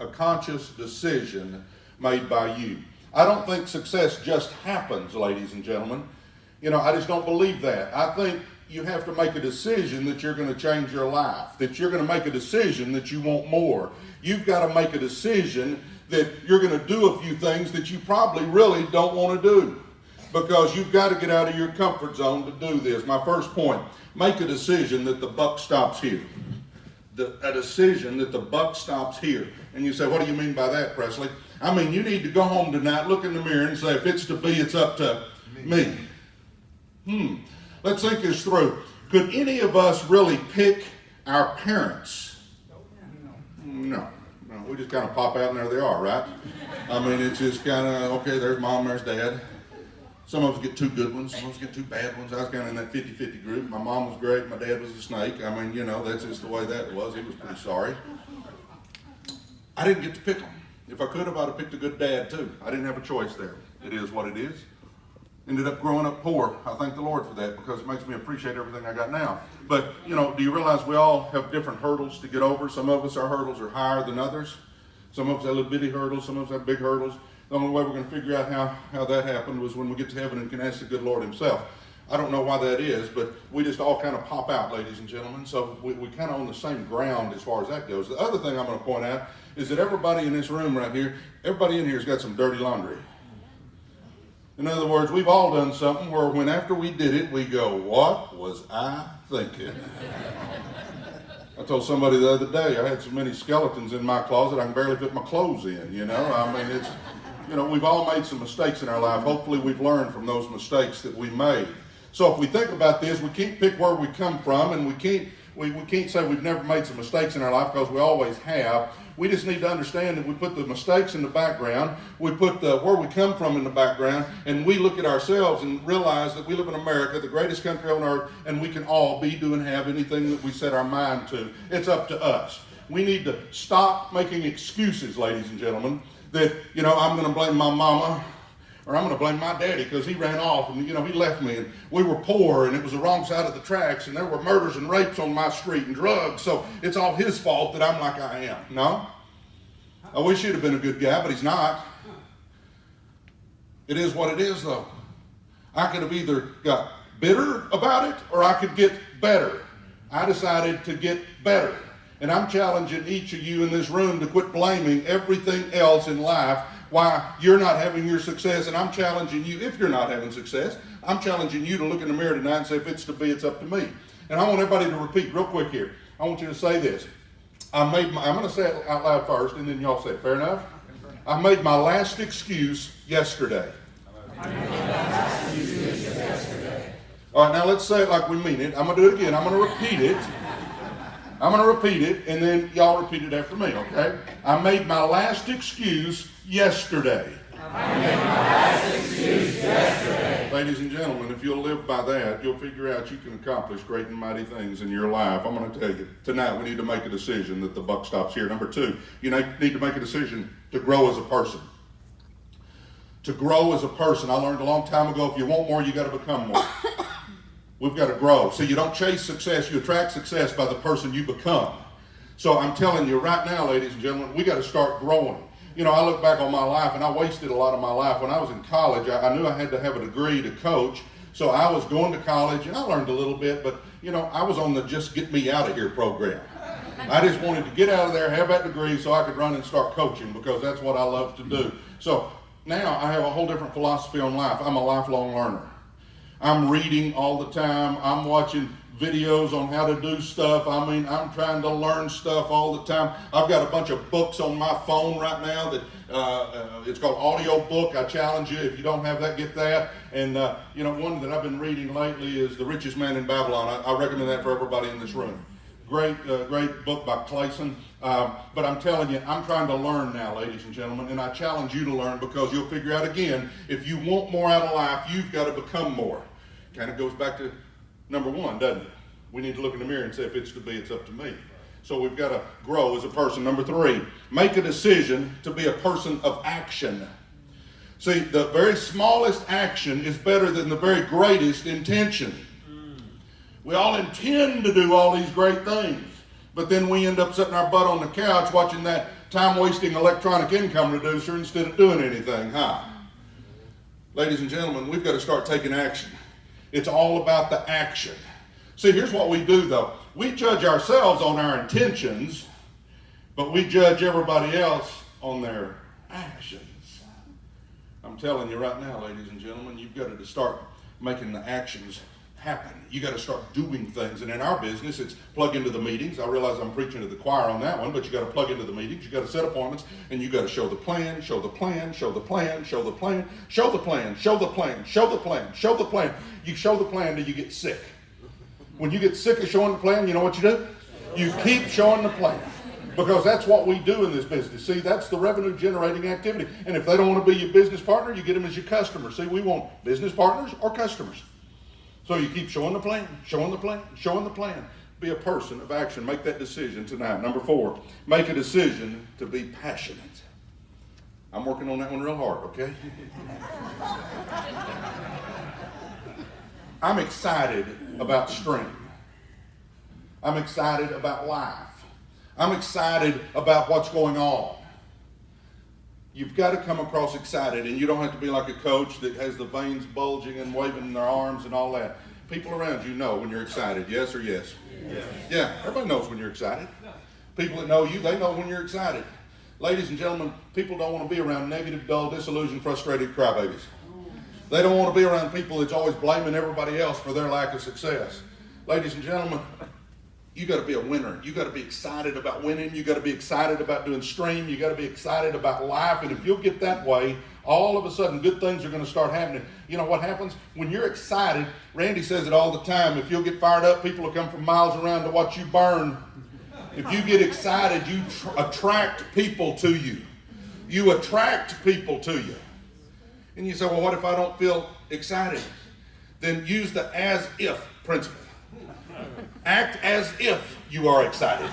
a conscious decision made by you. I don't think success just happens, ladies and gentlemen. I just don't believe that. I think you have to make a decision that you're going to change your life, that you're going to make a decision that you want more. You've got to make a decision that you're going to do a few things that you probably really don't want to do, because you've got to get out of your comfort zone to do this. My first point, make a decision that the buck stops here. A decision that the buck stops here. And you say, what do you mean by that, Presley? I mean, you need to go home tonight, look in the mirror and say, if it's to be, it's up to me. Let's think this through. Could any of us really pick our parents? No. We just kind of pop out and there they are, right? I mean, it's just kind of, okay, there's mom, there's dad. Some of us get two good ones, some of us get two bad ones. I was kind of in that 50-50 group. My mom was great, my dad was a snake. I mean, that's just the way that was. He was pretty sorry. I didn't get to pick them. If I could have, I'd have picked a good dad too. I didn't have a choice there. It is what it is. Ended up growing up poor. I thank the Lord for that, because it makes me appreciate everything I got now. But, do you realize we all have different hurdles to get over? Some of us, our hurdles are higher than others. Some of us have little bitty hurdles. Some of us have big hurdles. The only way we're going to figure out how that happened was when we get to heaven and can ask the good Lord himself. I don't know why that is, but we just all kind of pop out, ladies and gentlemen. So we kind of on the same ground as far as that goes. The other thing I'm going to point out is that everybody in this room right here, everybody in here has got some dirty laundry. In other words, we've all done something where when after we did it, we go, what was I thinking? I told somebody the other day, I had so many skeletons in my closet, I can barely fit my clothes in, I mean, it's, we've all made some mistakes in our life. Hopefully we've learned from those mistakes that we made. So if we think about this, we can't pick where we come from, and we can't say we've never made some mistakes in our life, because we always have. We just need to understand that we put the mistakes in the background, we put where we come from in the background, and we look at ourselves and realize that we live in America, the greatest country on earth, and we can all be, do, and have anything that we set our mind to. It's up to us. We need to stop making excuses, ladies and gentlemen, that, I'm going to blame my mama, or I'm going to blame my daddy because he ran off and, he left me, and we were poor, and it was the wrong side of the tracks, and there were murders and rapes on my street and drugs, so it's all his fault that I'm like I am. No. I wish he'd have been a good guy, but he's not. It is what it is, though. I could have either got bitter about it or I could get better. I decided to get better. And I'm challenging each of you in this room to quit blaming everything else in life why you're not having your success. And I'm challenging you, if you're not having success, I'm challenging you to look in the mirror tonight and say, if it's to be, it's up to me. And I want everybody to repeat real quick here. I want you to say this. I'm going to say it out loud first, and then y'all say it. Fair enough? I made my last excuse yesterday. All right, now let's say it like we mean it. I'm going to do it again. I'm going to repeat it. And then y'all repeat it after me, okay? I made my last excuse yesterday. Ladies and gentlemen, if you'll live by that, you'll figure out you can accomplish great and mighty things in your life. I'm going to tell you, tonight we need to make a decision that the buck stops here. Number two, you need to make a decision to grow as a person. To grow as a person. I learned a long time ago, if you want more, you got to become more. We've got to grow. See, you don't chase success, you attract success by the person you become. So I'm telling you right now, ladies and gentlemen, we got to start growing. I look back on my life, and I wasted a lot of my life. When I was in college, I knew I had to have a degree to coach. So I was going to college, and I learned a little bit, but, I was on the just get me out of here program. I just wanted to get out of there, have that degree, so I could run and start coaching, because that's what I love to do. So now I have a whole different philosophy on life. I'm a lifelong learner. I'm reading all the time. I'm watching videos on how to do stuff. I mean, I'm trying to learn stuff all the time. I've got a bunch of books on my phone right now that it's called audio book. I challenge you, if you don't have that, get that. And one that I've been reading lately is The Richest Man in Babylon. I recommend that for everybody in this room. Great book by Clayson. But I'm telling you, I'm trying to learn now, ladies and gentlemen, and I challenge you to learn, because you'll figure out again, if you want more out of life, you've got to become more. Kind of goes back to number one, doesn't it? We need to look in the mirror and say, if it's to be, it's up to me. So we've got to grow as a person. Number three, make a decision to be a person of action. See, the very smallest action is better than the very greatest intention. We all intend to do all these great things, but then we end up sitting our butt on the couch watching that time-wasting electronic income reducer instead of doing anything, huh? Ladies and gentlemen, we've got to start taking action. It's all about the action. See, here's what we do, though. We judge ourselves on our intentions, but we judge everybody else on their actions. I'm telling you right now, ladies and gentlemen, you've got to start making the actions happen. You got to start doing things. And in our business, it's plug into the meetings. I realize I'm preaching to the choir on that one, but you got to plug into the meetings. You got to set appointments, and you got to show the plan, show the plan, show the plan, show the plan, show the plan, show the plan, show the plan, show the plan. You show the plan till you get sick. When you get sick of showing the plan, you know what you do? You keep showing the plan. Because that's what we do in this business. See, that's the revenue generating activity. And if they don't want to be your business partner, you get them as your customer. See, we want business partners or customers. So you keep showing the plan, showing the plan, showing the plan. Be a person of action. Make that decision tonight. Number 4, make a decision to be passionate. I'm working on that one real hard, okay? I'm excited about stream. I'm excited about life. I'm excited about what's going on. You've got to come across excited, and you don't have to be like a coach that has the veins bulging and waving their arms and all that. People around you know when you're excited, yes or yes? Yes. Yeah, everybody knows when you're excited. People that know you, they know when you're excited. Ladies and gentlemen, people don't want to be around negative, dull, disillusioned, frustrated crybabies. They don't want to be around people that's always blaming everybody else for their lack of success. Ladies and gentlemen, you got to be a winner. You got to be excited about winning. You got to be excited about doing stream. You got to be excited about life. And if you'll get that way, all of a sudden good things are going to start happening. You know what happens? When you're excited, Randy says it all the time, if you'll get fired up, people will come from miles around to watch you burn. If you get excited, you attract people to you. You attract people to you. And you say, well, what if I don't feel excited? Then use the as-if principle. Act as if you are excited.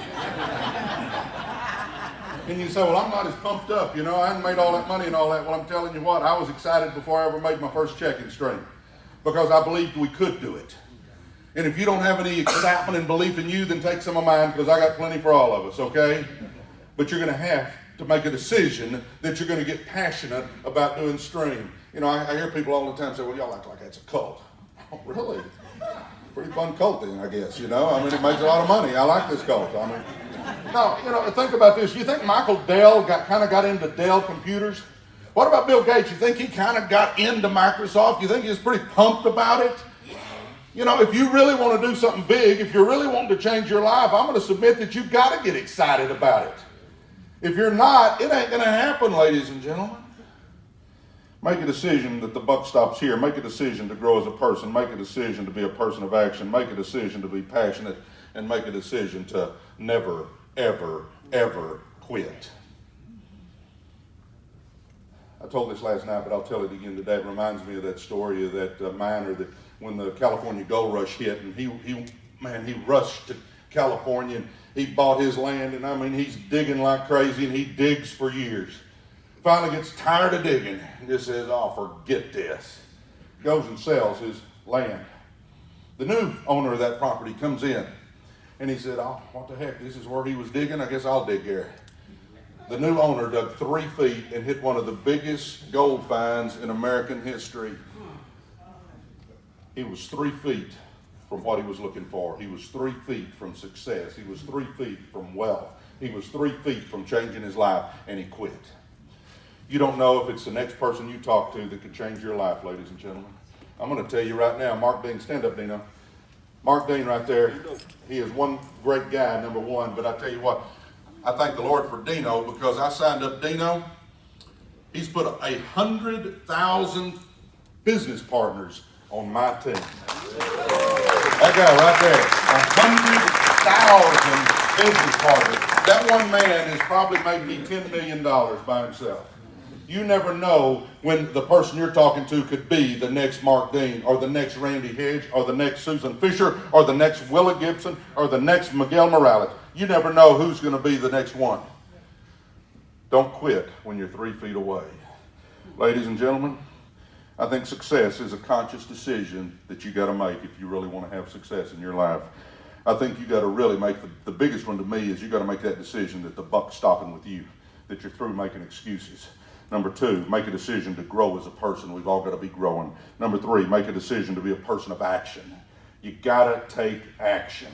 And you say, well, I'm not as pumped up. You know, I hadn't made all that money and all that. Well, I'm telling you what, I was excited before I ever made my first checking stream because I believed we could do it. And if you don't have any excitement and belief in you, then take some of mine because I got plenty for all of us, okay? But you're going to have to make a decision that you're going to get passionate about doing stream. You know, I hear people all the time say, well, y'all act like that's a cult. Oh, really? Pretty fun cult then, I guess, you know. I mean, it makes a lot of money. I like this cult. I mean, no, you know, think about this. You think Michael Dell kind of got into Dell computers? What about Bill Gates? You think he kind of got into Microsoft? You think he was pretty pumped about it? You know, if you really want to do something big, if you're really wanting to change your life, I'm going to submit that you've got to get excited about it. If you're not, it ain't going to happen, ladies and gentlemen. Make a decision that the buck stops here. Make a decision to grow as a person. Make a decision to be a person of action. Make a decision to be passionate. And make a decision to never, ever, ever quit. I told this last night, but I'll tell it again today. It reminds me of that story of that miner that when the California gold rush hit, and he rushed to California, and he bought his land, and I mean, he's digging like crazy, and he digs for years. Finally gets tired of digging and just says, oh, forget this. Goes and sells his land. The new owner of that property comes in, and he said, oh, what the heck, this is where he was digging? I guess I'll dig here. The new owner dug 3 feet and hit one of the biggest gold finds in American history. He was 3 feet from what he was looking for. He was 3 feet from success. He was 3 feet from wealth. He was 3 feet from changing his life, and he quit. You don't know if it's the next person you talk to that could change your life, ladies and gentlemen. I'm going to tell you right now, Mark Dean, stand up, Dino. Mark Dean right there, he is one great guy, number one, but I tell you what, I thank the Lord for Dino because I signed up Dino. He's put 100,000 business partners on my team. That guy right there, 100,000 business partners. That one man has probably made me $10 million by himself. You never know when the person you're talking to could be the next Mark Dean or the next Randy Hedge or the next Susan Fisher or the next Willa Gibson or the next Miguel Morales. You never know who's going to be the next one. Don't quit when you're 3 feet away. Ladies and gentlemen, I think success is a conscious decision that you got to make if you really want to have success in your life. I think you got to really make the biggest one to me is you got to make that decision that the buck's stopping with you. that you're through making excuses. Number 2, make a decision to grow as a person. We've all got to be growing. Number 3, make a decision to be a person of action. You got to take action.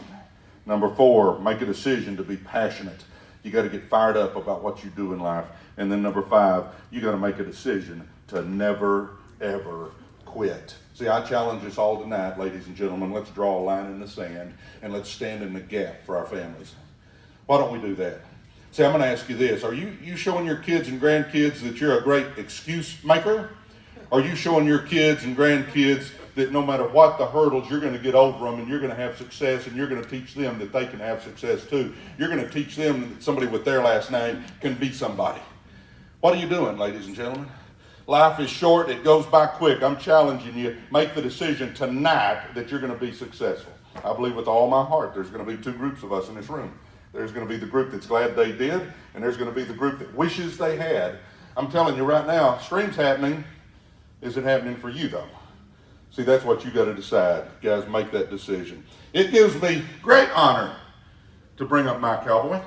Number 4, make a decision to be passionate. You got to get fired up about what you do in life. And then number 5, you got to make a decision to never, ever quit. See, I challenge us all tonight, ladies and gentlemen, let's draw a line in the sand and let's stand in the gap for our families. Why don't we do that? See, I'm going to ask you this. Are you showing your kids and grandkids that you're a great excuse maker? Are you showing your kids and grandkids that no matter what the hurdles, you're going to get over them and you're going to have success, and you're going to teach them that they can have success too? You're going to teach them that somebody with their last name can be somebody. What are you doing, ladies and gentlemen? Life is short. It goes by quick. I'm challenging you. Make the decision tonight that you're going to be successful. I believe with all my heart there's going to be 2 groups of us in this room. There's going to be the group that's glad they did, and there's going to be the group that wishes they had. I'm telling you right now, stream's happening. Is it happening for you, though? See, that's what you got to decide. Guys, make that decision. It gives me great honor to bring up my cowboy.